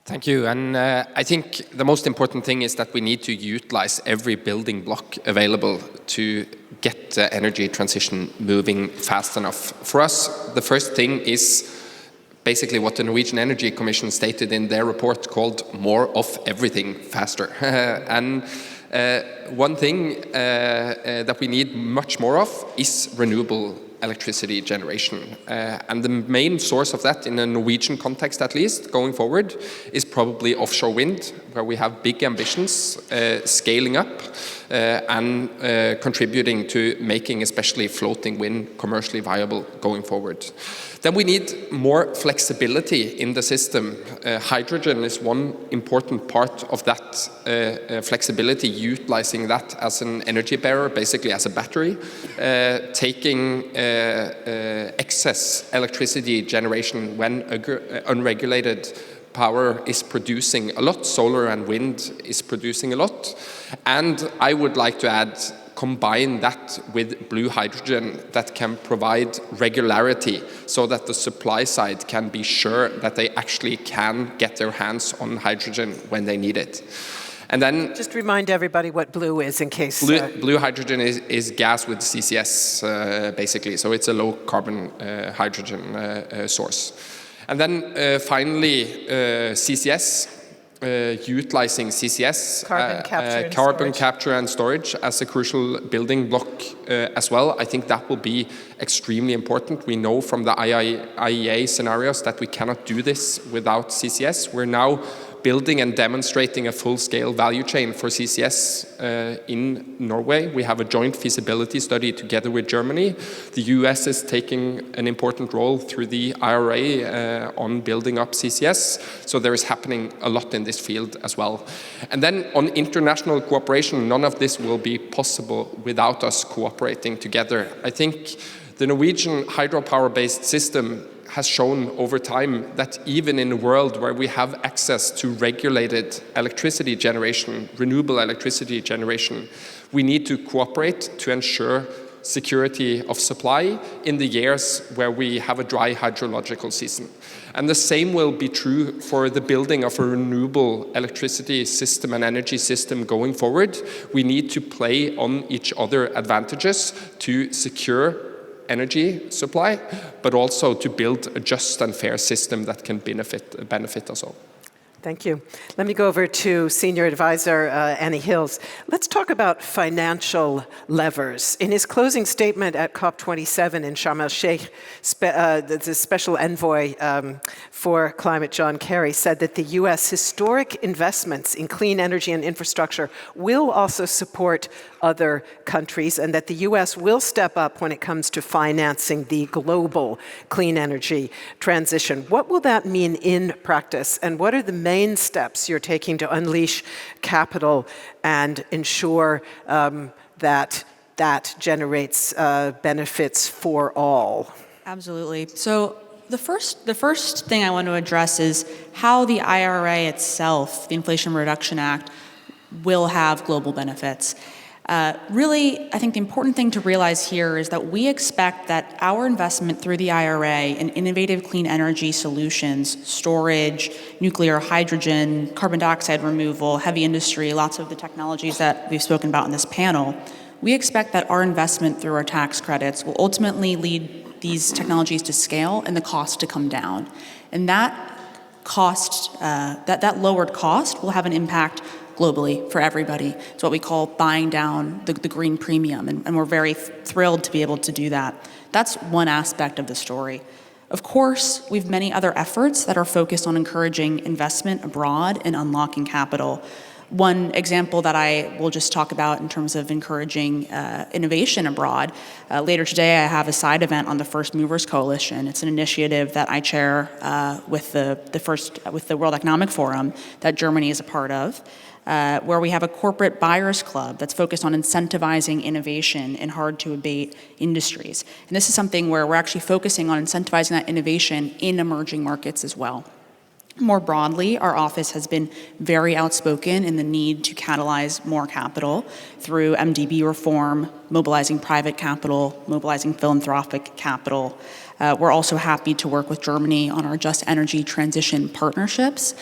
Thank you. And I think the most important thing is that we need to utilize every building block available to get the energy transition moving fast enough. For us, the first thing is basically what the Norwegian Energy Commission stated in their report called more of everything faster. And one thing that we need much more of is renewable electricity generation. And the main source of that, in a Norwegian context at least, going forward, is probably offshore wind, where we have big ambitions, scaling up and contributing to making especially floating wind commercially viable going forward. Then we need more flexibility in the system. Hydrogen is one important part of that flexibility, utilizing that as an energy bearer, basically as a battery, taking excess electricity generation when unregulated power is producing a lot, solar and wind is producing a lot. And I would like to add, combine that with blue hydrogen that can provide regularity so that the supply side can be sure that they actually can get their hands on hydrogen when they need it. And then just remind everybody what blue is in case. Blue hydrogen is gas with CCS, basically. So it's a low carbon hydrogen source. And then finally, CCS, utilizing CCS, carbon capture and storage as a crucial building block as well. I think that will be extremely important. We know from the IEA scenarios that we cannot do this without CCS. We're now building and demonstrating a full-scale value chain for CCS in Norway. We have a joint feasibility study together with Germany. The US is taking an important role through the IRA on building up CCS. So there is happening a lot in this field as well. And then on international cooperation, none of this will be possible without us cooperating together. I think the Norwegian hydropower-based system has shown over time that even in a world where we have access to regulated electricity generation, renewable electricity generation, we need to cooperate to ensure security of supply in the years where we have a dry hydrological season. And the same will be true for the building of a renewable electricity system and energy system going forward. We need to play on each other's advantages to secure energy supply, but also to build a just and fair system that can benefit us all. Thank you. Let me go over to Senior Advisor Annie Hills. Let's talk about financial levers. In his closing statement at COP27 in Sharm el-Sheikh, the Special Envoy for Climate, John Kerry, said that the U.S. historic investments in clean energy and infrastructure will also support other countries, and that the U.S. will step up when it comes to financing the global clean energy transition. What will that mean in practice, and what are the main steps you're taking to unleash capital and ensure that generates benefits for all? Absolutely. So the first thing I want to address is how the IRA itself, the Inflation Reduction Act, will have global benefits. Really, I think the important thing to realize here is that we expect that our investment through the IRA in innovative clean energy solutions, storage, nuclear, hydrogen, carbon dioxide removal, heavy industry, lots of the technologies that we've spoken about in this panel, we expect that our investment through our tax credits will ultimately lead these technologies to scale and the cost to come down. And that cost, that lowered cost will have an impact globally for everybody. It's what we call buying down the green premium, and we're very thrilled to be able to do that. That's one aspect of the story. Of course, we have many other efforts that are focused on encouraging investment abroad and unlocking capital. One example that I will just talk about in terms of encouraging innovation abroad, later today I have a side event on the First Movers Coalition. It's an initiative that I chair with the World Economic Forum that Germany is a part of, where we have a corporate buyers club that's focused on incentivizing innovation in hard-to-abate industries. And this is something where we're actually focusing on incentivizing that innovation in emerging markets as well. More broadly, our office has been very outspoken in the need to catalyze more capital through MDB reform, mobilizing private capital, mobilizing philanthropic capital. We're also happy to work with Germany on our Just Energy Transition partnerships,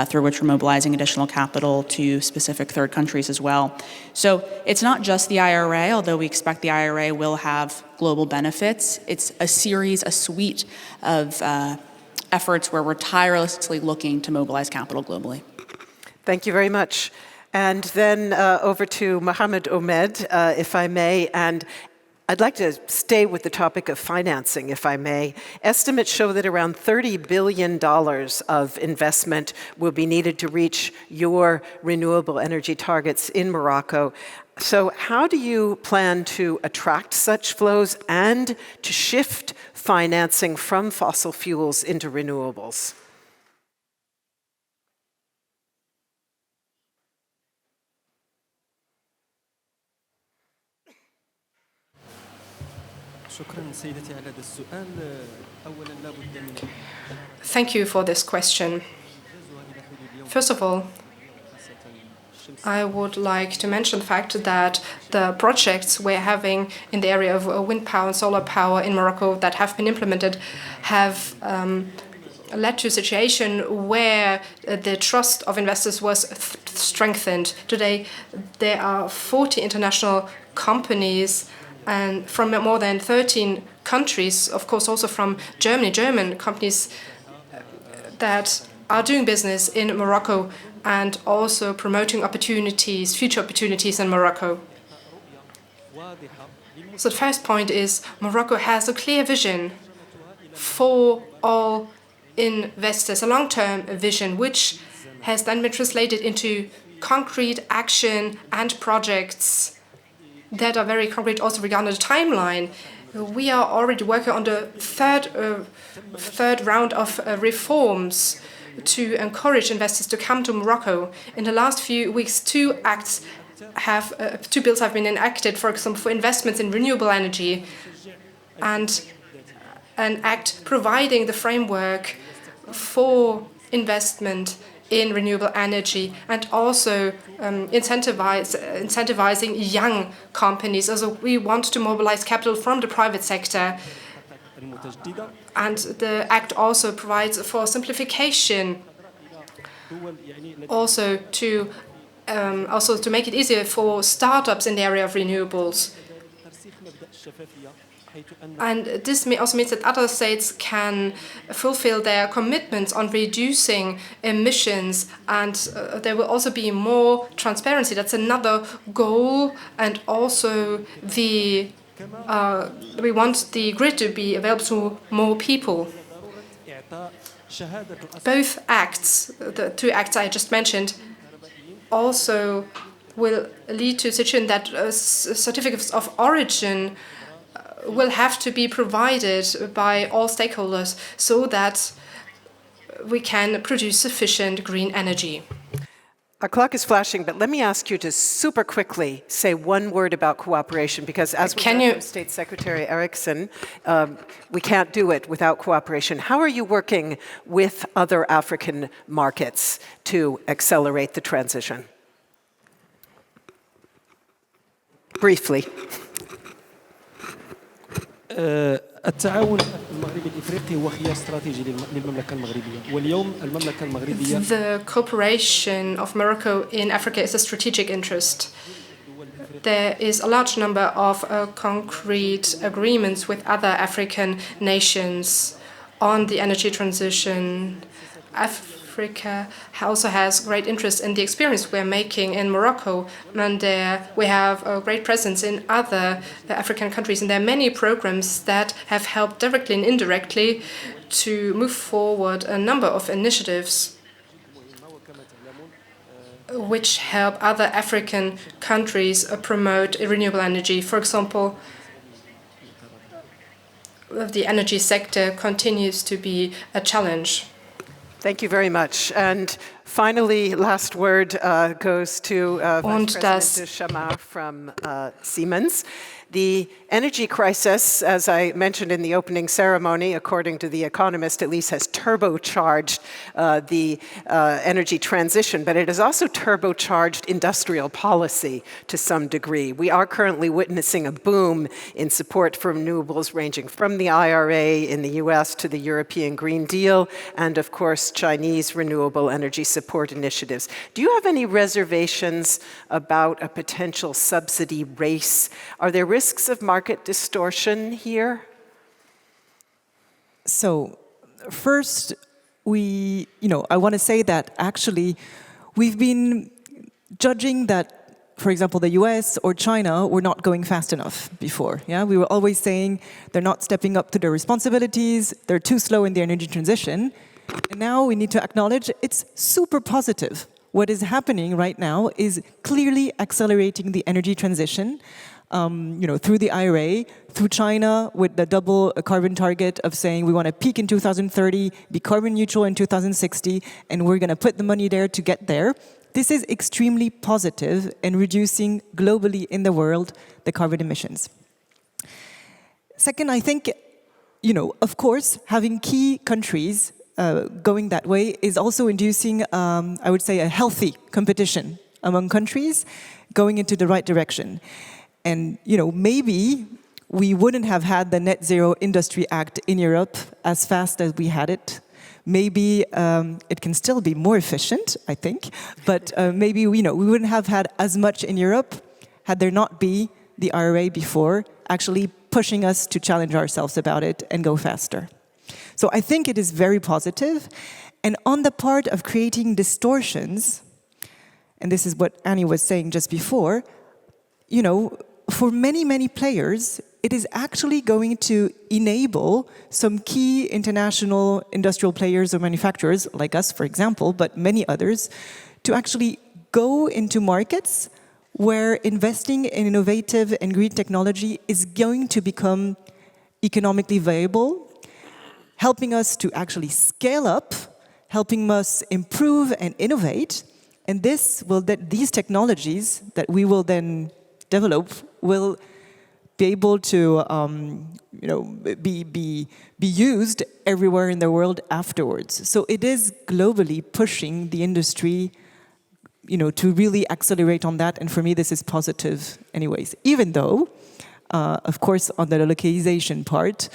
through which we're mobilizing additional capital to specific third countries as well. So it's not just the IRA, although we expect the IRA will have global benefits. It's a suite of efforts where we're tirelessly looking to mobilize capital globally. Thank you very much. And then over to Mohamed Omed, if I may, and I'd like to stay with the topic of financing, if I may. Estimates show that around $30 billion of investment will be needed to reach your renewable energy targets in Morocco. So how do you plan to attract such flows and to shift financing from fossil fuels into renewables? Thank you for this question. First of all, I would like to mention the fact that the projects we're having in the area of wind power and solar power in Morocco that have been implemented have led to a situation where the trust of investors was strengthened. Today, there are 40 international companies and from more than 13 countries, of course also from Germany, German companies that are doing business in Morocco and also promoting opportunities, future opportunities in Morocco. So the first point is Morocco has a clear vision for all investors, a long-term vision, which has then been translated into concrete action and projects that are very concrete also regarding the timeline. We are already working on the third round of reforms to encourage investors to come to Morocco. In the last few weeks, two bills have been enacted, for example, for investments in renewable energy, and an act providing the framework for investment in renewable energy and also incentivizing young companies. Also, we want to mobilize capital from the private sector. And the Act also provides for simplification, also to make it easier for startups in the area of renewables. And this also means that other states can fulfill their commitments on reducing emissions, and there will also be more transparency. That's another goal, and also we want the grid to be available to more people. Both acts, the two acts I just mentioned, also will lead to a situation that certificates of origin will have to be provided by all stakeholders so that we can produce sufficient green energy. Our clock is flashing, but let me ask you to super quickly say one word about cooperation, because as we heard from State Secretary Eriksson, we can't do it without cooperation. How are you working with other African markets to accelerate the transition? Briefly. التعاون المغربي الإفريقي هو خيار استراتيجي للمملكة المغربية واليوم المملكة المغربية The cooperation of Morocco in Africa is a strategic interest. There is a large number of concrete agreements with other African nations on the energy transition. Africa also has great interest in the experience we're making in Morocco, and we have a great presence in other African countries. And there are many programs that have helped directly and indirectly to move forward a number of initiatives which help other African countries promote renewable energy. For example, the energy sector continues to be a challenge. Thank you very much. And finally, last word goes to Vice President Chamard from Siemens. The energy crisis, as I mentioned in the opening ceremony, according to The Economist, at least has turbocharged the energy transition, but it has also turbocharged industrial policy to some degree. We are currently witnessing a boom in support for renewables, ranging from the IRA in the US to the European Green Deal, and of course, Chinese renewable energy support initiatives. Do you have any reservations about a potential subsidy race? Are there risks of market distortion here? So, first, I want to say that actually we've been judging that, for example, the US or China were not going fast enough before. Yeah, we were always saying they're not stepping up to their responsibilities, they're too slow in the energy transition. And now we need to acknowledge it's super positive. What is happening right now is clearly accelerating the energy transition. Through the IRA, through China with the double carbon target of saying we want to peak in 2030, be carbon neutral in 2060, and we're going to put the money there to get there. This is extremely positive in reducing globally in the world the carbon emissions. Second, I think, of course, having key countries going that way is also inducing, I would say, a healthy competition among countries going into the right direction. And, maybe we wouldn't have had the Net Zero Industry Act in Europe as fast as we had it. Maybe it can still be more efficient, I think. But maybe, we wouldn't have had as much in Europe had there not been the IRA before, actually pushing us to challenge ourselves about it and go faster. So I think it is very positive. And on the part of creating distortions, and this is what Annie was saying just before, for many, many players, it is actually going to enable some key international industrial players or manufacturers, like us, for example, but many others, to actually go into markets where investing in innovative and green technology is going to become economically viable, helping us to actually scale up, helping us improve and innovate, and these technologies that we will then develop will be able to be used everywhere in the world afterwards. So it is globally pushing the industry, to really accelerate on that. And for me, this is positive, anyways. Even though, of course, on the localization part,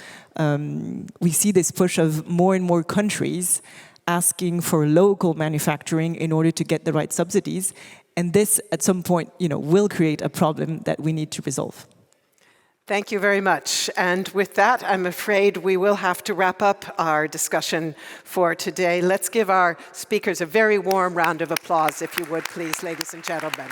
we see this push of more and more countries asking for local manufacturing in order to get the right subsidies. And this, at some point, will create a problem that we need to resolve. Thank you very much. And with that, I'm afraid we will have to wrap up our discussion for today. Let's give our speakers a very warm round of applause, if you would, please, ladies and gentlemen.